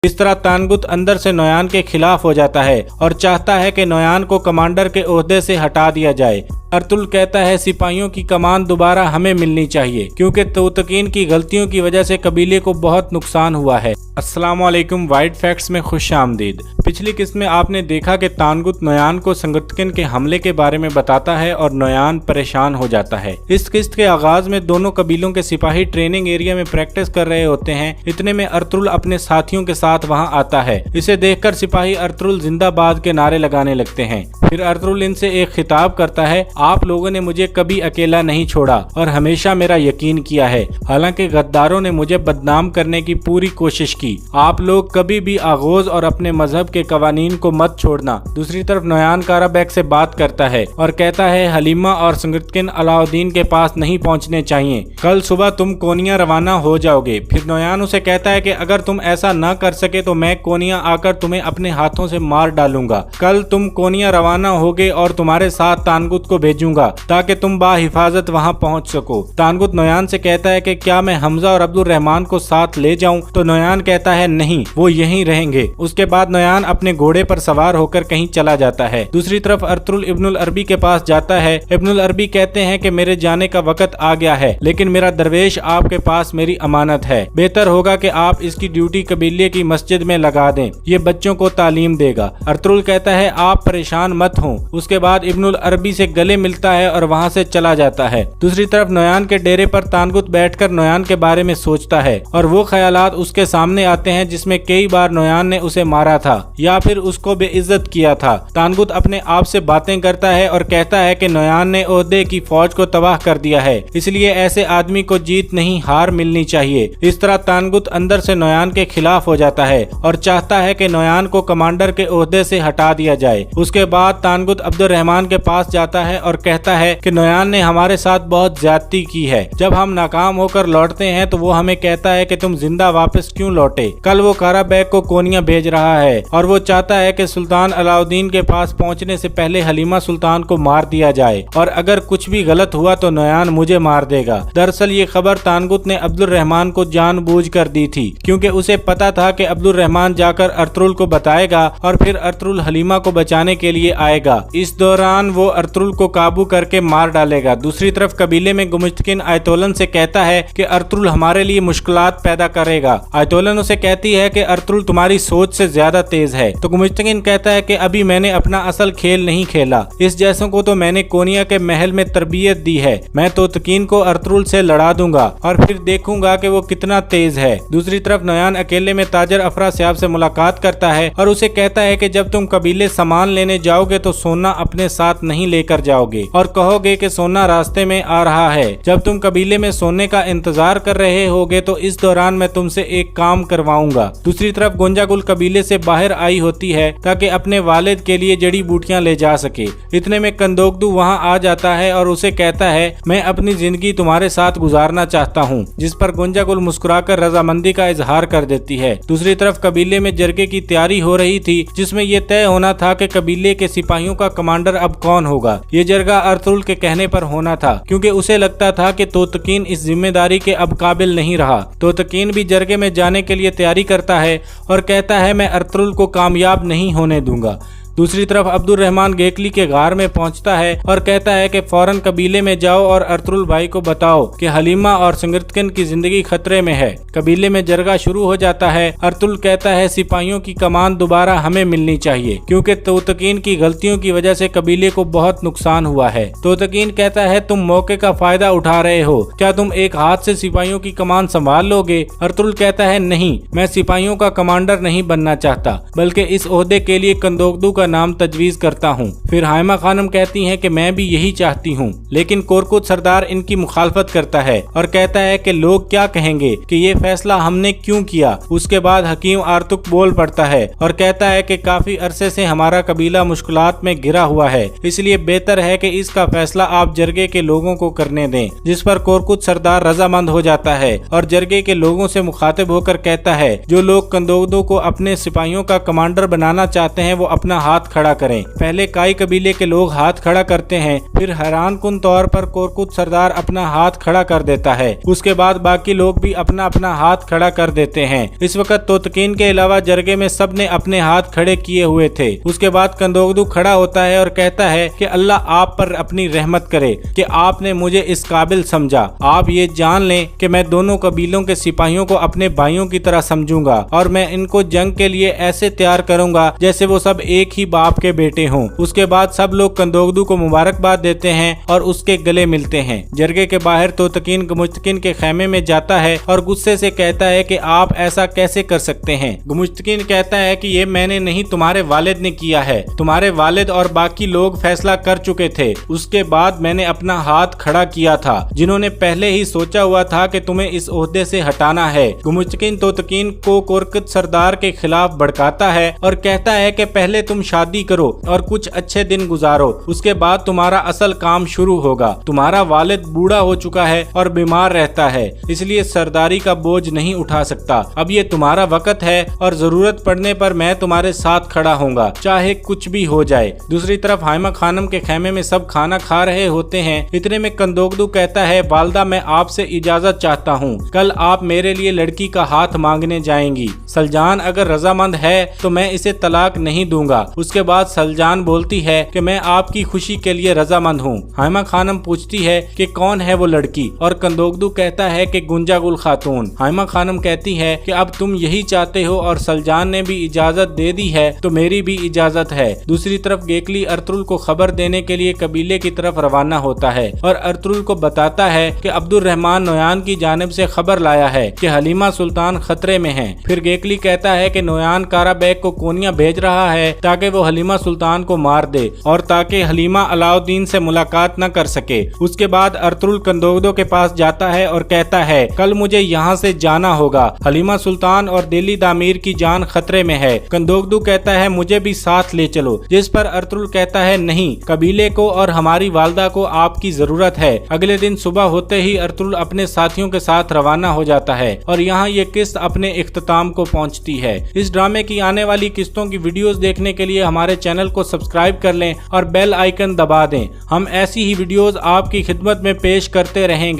इस तरह तानगुत अंदर से नोयान के खिलाफ हो जाता है और चाहता है कि नोयान को कमांडर के ओहदे से हटा दिया जाए। अर्तुल कहता है सिपाहियों की कमान दोबारा हमें मिलनी चाहिए क्योंकि तोतकीन की गलतियों की वजह से कबीले को बहुत नुकसान हुआ है। अस्सलाम वालेकुम, वाइड फैक्ट्स में खुश आमदीद। पिछली किस्त में आपने देखा कि तानगुत नोयान को संगतकिन के हमले के बारे में बताता है और नोयान परेशान हो जाता है। इस किस्त के आगाज में दोनों कबीलों के सिपाही ट्रेनिंग एरिया में प्रैक्टिस कर रहे होते हैं। इतने में अर्तुल अपने साथियों के साथ वहां आता है। इसे देखकर सिपाही अर्तुल जिंदाबाद के नारे लगाने लगते हैं। फिर अर्तुल इनसे एक खिताब करता है, आप लोगों ने मुझे कभी अकेला नहीं छोड़ा और हमेशा मेरा यकीन किया है। हालांकि गद्दारों ने मुझे बदनाम करने की पूरी कोशिश की। आप लोग कभी भी आगोज और अपने मजहब के कवानीन को मत छोड़ना। दूसरी तरफ नोयान काराबैग से बात करता है और कहता है हलीमा और संगतकिन अलाउद्दीन के पास नहीं पहुंचने चाहिए। कल सुबह तुम कोनिया रवाना हो जाओगे। फिर नोयान उसे कहता है कि अगर तुम ऐसा न कर सके तो मैं कोनिया आकर तुम्हें अपने हाथों से मार डालूंगा। कल तुम कोनिया रवाना होगे और तुम्हारे साथ तानगुत को भेजूंगा ताकि तुम बाहिफाजत वहां पहुंच सको। तानगुत नोयान से कहता है कि क्या मैं हमजा और अब्दुल रहमान को साथ ले जाऊं? तो नोयान कहता है नहीं, वो यहीं रहेंगे। उसके बाद नोयान अपने घोड़े पर सवार होकर कहीं चला जाता है। दूसरी तरफ अर्तुल इब्नुल अरबी के पास जाता है। इब्नुल अरबी कहते हैं कि मेरे जाने का वक्त आ गया है, लेकिन मेरा दरवेश आपके पास मेरी अमानत है। बेहतर होगा कि आप इसकी ड्यूटी कबीले की मस्जिद में लगा दें, ये बच्चों को तालीम देगा। अर्तुल कहता है आप परेशान मत हो। उसके बाद इब्नुल अरबी से गले मिलता है और वहाँ से चला जाता है। दूसरी तरफ नोयान के डेरे पर तानगुत बैठकर नोयान के बारे में सोचता है और वो ख्यालात उसके सामने आते हैं जिसमें कई बार नोयान ने उसे मारा था या फिर उसको बेइज्जत किया था। तानगुत अपने आप से बातें करता है और कहता है कि नोयान ने ओहदे की फौज को तबाह कर दिया है, इसलिए ऐसे आदमी को जीत नहीं हार मिलनी चाहिए। इस तरह तानगुत अंदर से नोयान के खिलाफ हो जाता है और चाहता है कि नोयान को कमांडर के ओहदे से हटा दिया जाए। उसके बाद तानगुत अब्दुल रहमान के पास जाता है और कहता है कि नोयान ने हमारे साथ बहुत ज्यादती की है। जब हम नाकाम होकर लौटते हैं तो वो हमें कहता है कि तुम जिंदा वापस क्यों लौटे। कल वो काराबैग को कोनिया भेज रहा है और वो चाहता है कि सुल्तान अलाउद्दीन के पास पहुंचने से पहले हलीमा सुल्तान को मार दिया जाए और अगर कुछ भी गलत हुआ तो नोयान मुझे मार देगा। दरअसल ये खबर तानगुत ने अब्दुल रहमान को जानबूझकर दी थी क्योंकि उसे पता था कि अब्दुल रहमान जाकर अर्तुल को बताएगा और फिर अर्तुल हलीमा को बचाने के लिए आएगा। इस दौरान वो अर्तुल को काबू करके मार डालेगा। दूसरी तरफ कबीले में गुमुश्तकिन आयतोलन से कहता है कि अर्तुल हमारे लिए मुश्किलात पैदा करेगा। आयतोलन उसे कहती है कि अर्तुल तुम्हारी सोच से ज्यादा तेज है। तो गुमुश्तकिन कहता है कि अभी मैंने अपना असल खेल नहीं खेला, इस जैसों को तो मैंने कोनिया के महल में तरबियत दी है। मैं तोतकीन को अर्तुल से लड़ा दूंगा और फिर देखूंगा कि वो कितना तेज है। दूसरी तरफ नोयान अकेले में ताजर अफरा सयाब से मुलाकात करता है और उसे कहता है कि जब तुम कबीले सामान लेने जाओगे तो सोना अपने साथ नहीं लेकर जाओगे और कहोगे कि सोना रास्ते में आ रहा है। जब तुम कबीले में सोने का इंतजार कर रहे होगे तो इस दौरान मैं तुमसे एक काम करवाऊंगा। दूसरी तरफ गोंजागुल कबीले से बाहर आई होती है ताकि अपने वालिद के लिए जड़ी बूटियां ले जा सके। इतने में कंदोकदू वहां आ जाता है और उसे कहता है मैं अपनी जिंदगी तुम्हारे साथ गुजारना चाहता हूं, जिस पर गोंजागुल मुस्कुराकर रजामंदी का इजहार कर देती है। दूसरी तरफ कबीले में जरगे की तैयारी हो रही थी जिसमें यह तय होना था कि कबीले के सिपाहियों का कमांडर अब कौन होगा। ये जरगा अर्तुल के कहने पर होना था क्योंकि उसे लगता था कि तोतकीन इस जिम्मेदारी के अब काबिल नहीं रहा। तोतकीन भी जरगे में जाने के लिए तैयारी करता है और कहता है मैं अर्तुल को कामयाब नहीं होने दूंगा। दूसरी तरफ अब्दुल रहमान गेकली के गार में पहुंचता है और कहता है कि फौरन कबीले में जाओ और अर्तुल भाई को बताओ कि हलीमा और संगतकिन की जिंदगी खतरे में है। कबीले में जरगा शुरू हो जाता है। अर्तुल कहता है सिपाहियों की कमान दोबारा हमें मिलनी चाहिए क्योंकि तोतकीन की गलतियों की वजह से कबीले को बहुत नुकसान हुआ है। तोतकीन कहता है तुम मौके का फायदा उठा रहे हो, क्या तुम एक हाथ से सिपाहियों की कमान संभाल लोगे? अर्तुल कहता है नहीं, मैं सिपाहियों का कमांडर नहीं बनना चाहता बल्कि इस ओहदे के लिए कंदोकदू का नाम तजवीज करता हूँ। फिर हाइमा खानम कहती हैं कि मैं भी यही चाहती हूँ, लेकिन कोरकुत सरदार इनकी मुखालफत करता है और कहता है कि लोग क्या कहेंगे कि ये फैसला हमने क्यों किया। उसके बाद हकीम आर्तुक बोल पड़ता है और कहता है कि काफी अरसे से हमारा कबीला मुश्किलात में घिरा हुआ है, इसलिए बेहतर है कि इसका फैसला आप जरगे के लोगों को करने दें। जिस पर कोरकुत सरदार रजामंद हो जाता है और जरगे के लोगों से मुखातिब होकर कहता है जो लोग कंदोकदू को अपने सिपाहियों का कमांडर बनाना चाहते हैं वो अपना हाथ हाथ खड़ा करें। पहले काई कबीले के लोग हाथ खड़ा करते हैं, फिर हैरान कुन तौर पर कोरकुट सरदार अपना हाथ खड़ा कर देता है। उसके बाद बाकी लोग भी अपना अपना हाथ खड़ा कर देते हैं। इस वक्त तोतकीन के अलावा जरगे में सब ने अपने हाथ खड़े किए हुए थे। उसके बाद कंदोगदू खड़ा होता है और कहता है कि अल्लाह आप पर अपनी रहमत करे कि आपने मुझे इस काबिल समझा। आप ये जान लें कि मैं दोनों कबीलों के सिपाहियों को अपने भाइयों की तरह समझूंगा और मैं इनको जंग के लिए ऐसे तैयार करूंगा जैसे वो सब एक ही बाप के बेटे हों। उसके बाद सब लोग कंदोगदू को मुबारकबाद देते हैं और उसके गले मिलते हैं। जरगे के बाहर तोतकीन गुमुश्तकीन के खेमे में जाता है और गुस्से से कहता है कि आप ऐसा कैसे कर सकते हैं। गुमुश्तकीन कहता है कि ये मैंने नहीं, तुम्हारे वालिद ने किया है। तुम्हारे वालिद और बाकी लोग फैसला कर चुके थे। उसके बाद मैंने अपना हाथ खड़ा किया था, जिन्होंने पहले ही सोचा हुआ था कि तुम्हें इस ओहदे से हटाना है। गुमुश्तकीन तोतकीन को कोरकुट सरदार के खिलाफ भड़काता है और कहता है कि पहले तुम शादी करो और कुछ अच्छे दिन गुजारो, उसके बाद तुम्हारा असल काम शुरू होगा। तुम्हारा वालिद बूढ़ा हो चुका है और बीमार रहता है, इसलिए सरदारी का बोझ नहीं उठा सकता। अब ये तुम्हारा वक्त है और जरूरत पड़ने पर मैं तुम्हारे साथ खड़ा होऊंगा, चाहे कुछ भी हो जाए। दूसरी तरफ हाइमा खानम के खेमे में सब खाना खा रहे होते हैं। इतने में कंदोगदू कहता है, वालदा मैं आपसे इजाजत चाहता हूँ, कल आप मेरे लिए लड़की का हाथ मांगने जाएंगी। सलजान अगर रजामंद है तो मैं इसे तलाक नहीं दूंगा। उसके बाद सलजान बोलती है कि मैं आपकी खुशी के लिए रजामंद हूँ। हाइमा खानम पूछती है कि कौन है वो लड़की और कंदोगदू कहता है कि गुंजागुल खातून। हाइमा खानम कहती है कि अब तुम यही चाहते हो और सलजान ने भी इजाजत दे दी है तो मेरी भी इजाजत है। दूसरी तरफ गेकली अर्तुल को खबर देने के लिए कबीले की तरफ रवाना होता है और अर्तुल को बताता है कि अब्दुल रहमान नोयान की जानिब से खबर लाया है कि हलीमा सुल्तान खतरे में है। फिर गेकली कहता है कि नोयान कारा बेग को कोनिया भेज रहा है ताकि वो हलीमा सुल्तान को मार दे और ताकि हलीमा अलाउद्दीन से मुलाकात न कर सके। उसके बाद अर्तुल कंदोगदू के पास जाता है और कहता है, कल मुझे यहाँ से जाना होगा, हलीमा सुल्तान और दिल्ली दामीर की जान खतरे में है। कंदोगदू कहता है, मुझे भी साथ ले चलो, जिस पर अर्तुल कहता है, नहीं, कबीले को और हमारी वालदा को आपकी जरूरत है। अगले दिन सुबह होते ही अर्तुल अपने साथियों के साथ रवाना हो जाता है और यहाँ ये किस्त अपने इख्तिताम को पहुँचती है। इस ड्रामे की आने वाली किस्तों की वीडियोस देखने के लिए हमारे चैनल को सब्सक्राइब कर लें और बेल आइकन दबा दें। हम ऐसी ही वीडियोस आपकी खिदमत में पेश करते रहेंगे।